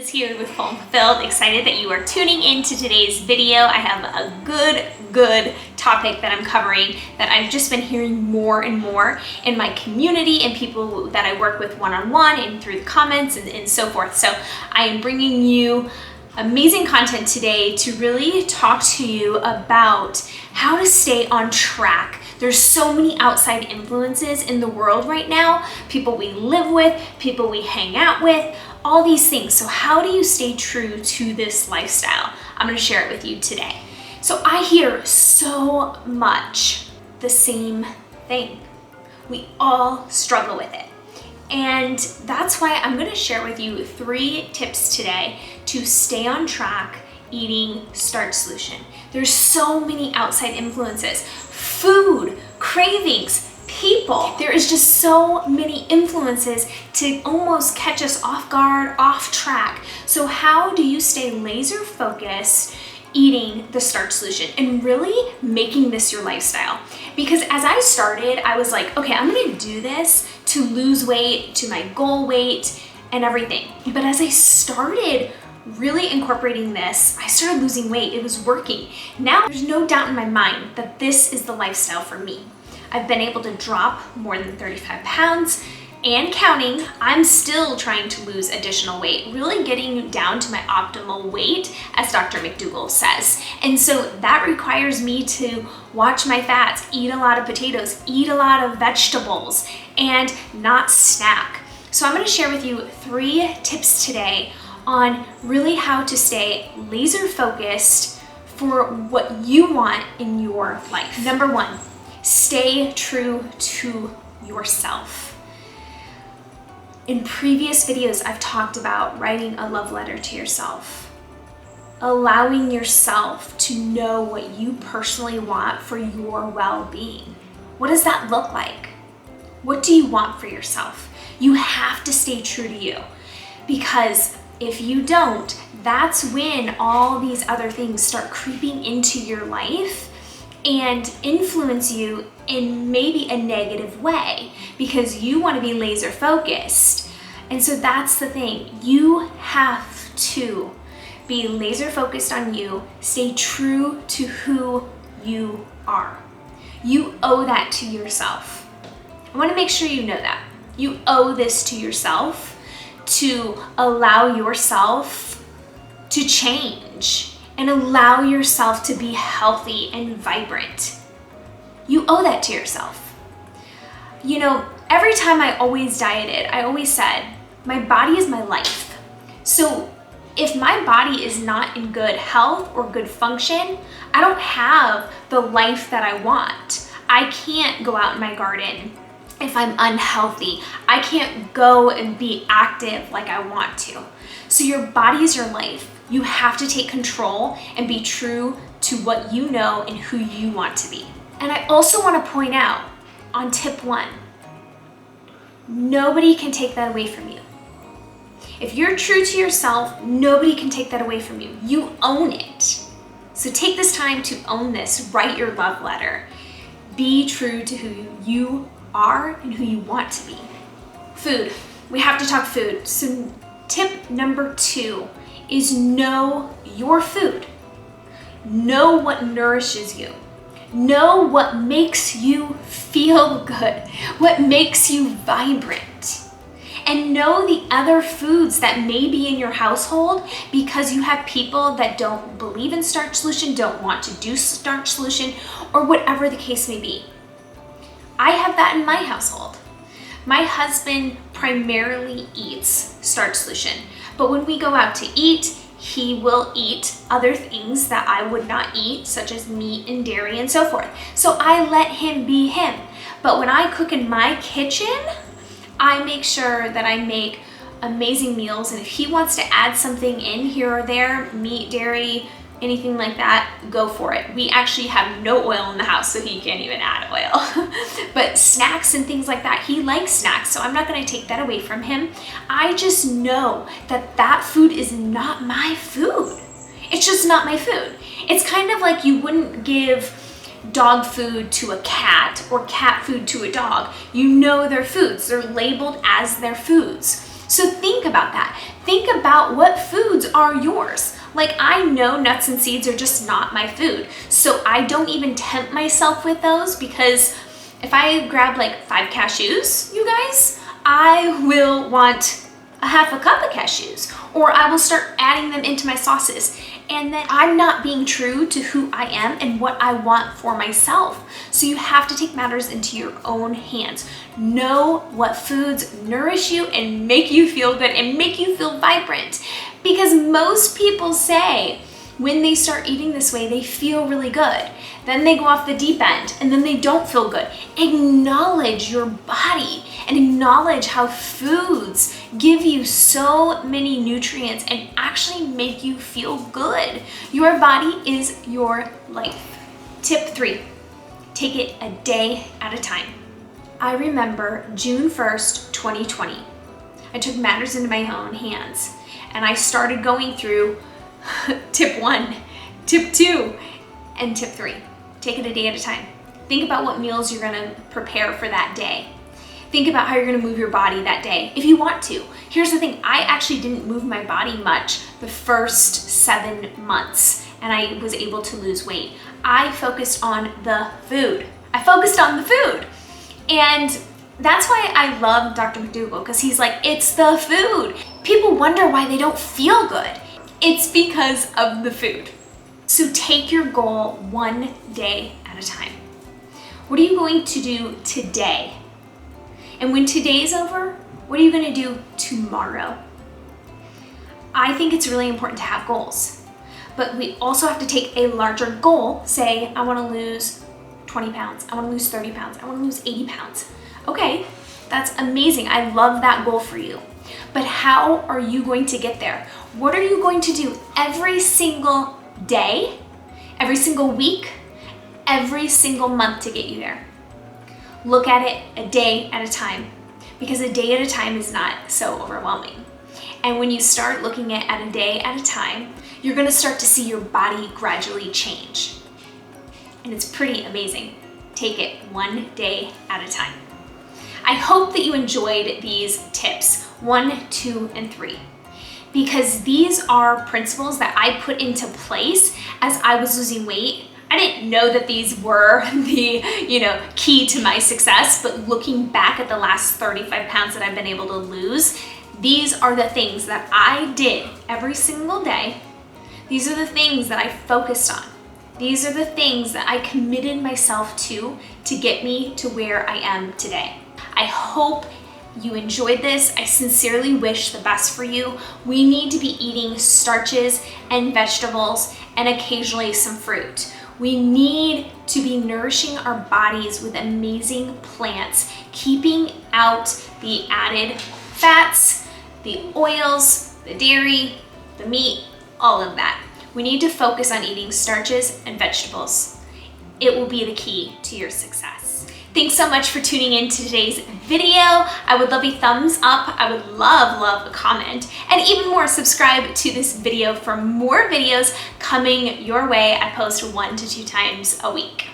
Liz here with Full and Fulfilled. Excited that you are tuning in to today's video. I have a good topic that I'm covering that I've just been hearing more and more in my community and people that I work with one-on-one and through the comments and so forth. So I am bringing you amazing content today to really talk to you about how to stay on track. There's so many outside influences in the world right now, people we live with, people we hang out with, all these things. So how do you stay true to this lifestyle? I'm gonna share it with you today. So I hear so much the same thing. We all struggle with it. And that's why I'm gonna share with you 3 tips today to stay on track eating Starch Solution. There's so many outside influences, food, cravings, people. There is just so many influences to almost catch us off guard, off track. So how do you stay laser focused eating the Starch Solution and really making this your lifestyle? Because as I started, I was like, okay, I'm gonna do this to lose weight, to my goal weight and everything. But as I started really incorporating this, I started losing weight. It was working. Now there's no doubt in my mind that this is the lifestyle for me. I've been able to drop more than 35 pounds and counting. I'm still trying to lose additional weight, really getting down to my optimal weight, as Dr. McDougall says. And so that requires me to watch my fats, eat a lot of potatoes, eat a lot of vegetables, and not snack. So I'm gonna share with you 3 tips today on really how to stay laser focused for what you want in your life. Number 1, stay true to yourself. In previous videos, I've talked about writing a love letter to yourself, allowing yourself to know what you personally want for your well-being. What does that look like? What do you want for yourself? You have to stay true to you, because if you don't, that's when all these other things start creeping into your life and influence you in maybe a negative way, because you want to be laser focused. And so that's the thing. You have to be laser focused on you, stay true to who you are. You owe that to yourself. I want to make sure you know that. You owe this to yourself, to allow yourself to change and allow yourself to be healthy and vibrant. You owe that to yourself. You know, every time I always dieted, I always said, my body is my life. So if my body is not in good health or good function, I don't have the life that I want. I can't go out in my garden if I'm unhealthy. I can't go and be active like I want to. So your body is your life. You have to take control and be true to what you know and who you want to be. And I also want to point out on tip 1, nobody can take that away from you. If you're true to yourself, nobody can take that away from you. You own it. So take this time to own this. Write your love letter. Be true to who you are and who you want to be. Food. We have to talk food. So tip number 2 is know your food. Know what nourishes you. Know what makes you feel good, what makes you vibrant. And know the other foods that may be in your household, because you have people that don't believe in Starch Solution, don't want to do Starch Solution, or whatever the case may be. I have that in my household. My husband primarily eats Starch Solution, but when we go out to eat, he will eat other things that I would not eat, such as meat and dairy and so forth. So I let him be him. But when I cook in my kitchen, I make sure that I make amazing meals, and if he wants to add something in here or there, meat, dairy, anything like that, go for it. We actually have no oil in the house, so he can't even add oil. But snacks and things like that, he likes snacks, so I'm not gonna take that away from him. I just know that that food is not my food. It's just not my food. It's kind of like you wouldn't give dog food to a cat or cat food to a dog. You know their foods, they're labeled as their foods. So think about that. Think about what foods are yours. Like, I know nuts and seeds are just not my food. So I don't even tempt myself with those, because if I grab like 5 cashews, you guys, I will want a half a cup of cashews, or I will start adding them into my sauces. And then I'm not being true to who I am and what I want for myself. So you have to take matters into your own hands. Know what foods nourish you and make you feel good and make you feel vibrant. Because most people say when they start eating this way, they feel really good. Then they go off the deep end and then they don't feel good. Acknowledge your body and acknowledge how foods give you so many nutrients and actually make you feel good. Your body is your life. Tip 3, take it a day at a time. I remember June 1st, 2020. I took matters into my own hands and I started going through tip 1, tip 2, and tip 3. Take it a day at a time. Think about what meals you're gonna prepare for that day. Think about how you're gonna move your body that day, if you want to. Here's the thing, I actually didn't move my body much the first 7 months, and I was able to lose weight. I focused on the food. And that's why I love Dr. McDougall, because he's like, it's the food. People wonder why they don't feel good. It's because of the food. So take your goal one day at a time. What are you going to do today? And when today's over, what are you going to do tomorrow? I think it's really important to have goals, but we also have to take a larger goal. Say, I want to lose 20 pounds. I want to lose 30 pounds. I want to lose 80 pounds. Okay, that's amazing. I love that goal for you. But how are you going to get there? What are you going to do every single day, every single week, every single month to get you there? Look at it a day at a time, because a day at a time is not so overwhelming. And when you start looking at a day at a time, you're gonna start to see your body gradually change. And it's pretty amazing. Take it one day at a time. I hope that you enjoyed these tips, 1, 2, and 3. Because these are principles that I put into place as I was losing weight. I didn't know that these were the, key to my success, but looking back at the last 35 pounds that I've been able to lose, these are the things that I did every single day. These are the things that I focused on. These are the things that I committed myself to get me to where I am today. I hope you enjoyed this. I sincerely wish the best for you. We need to be eating starches and vegetables and occasionally some fruit. We need to be nourishing our bodies with amazing plants, keeping out the added fats, the oils, the dairy, the meat, all of that. We need to focus on eating starches and vegetables. It will be the key to your success. Thanks so much for tuning in to today's video. I would love a thumbs up. I would love a comment, and even more, subscribe to this video for more videos coming your way. I post 1 to 2 times a week.